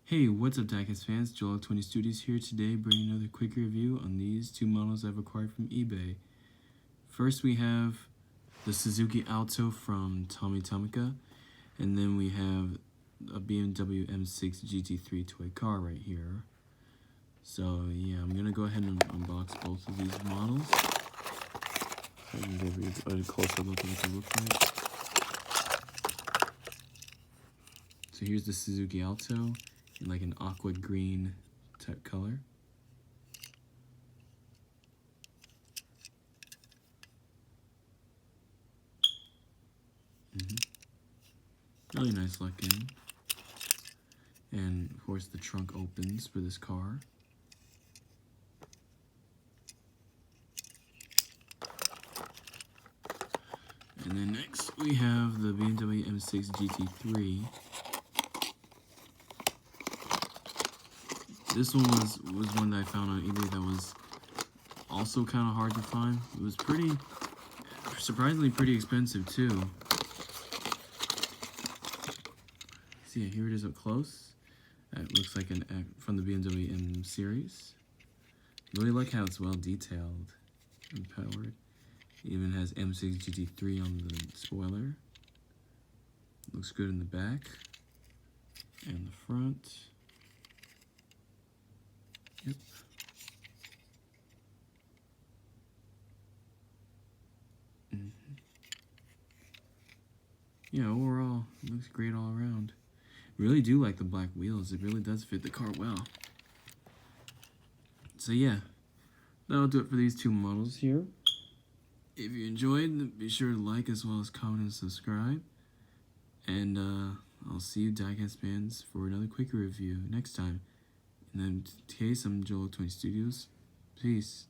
Hey, what's up diecast fans? Joel20 Studios here today bringing another quick review on these two models I've acquired from eBay. First we have the Suzuki Alto from Tomy Tomica, and then we have a BMW M6 GT3 toy car right here. So yeah, I'm gonna go ahead and unbox both of these models. So I can give you a closer look at what they look like. So here's the Suzuki Alto in like an aqua green type color. Really nice looking. And of course the trunk opens for this car. And then next we have the BMW M6 GT3. This one was one that I found on eBay that was also kind of hard to find. It was surprisingly pretty expensive too. See, here it is up close. It looks like from the BMW M series. Really like how it's well detailed and powered. It even has M6 GT3 on the spoiler. Looks good in the back and the front. Yep. Yeah, overall, it looks great all around. Really do like the black wheels. It really does fit the car well. So yeah, that'll do it for these two models here. If you enjoyed, be sure to like as well as comment and subscribe. And I'll see you diecast fans for another quick review next time. And in case I'm Joel20 Studios. Peace.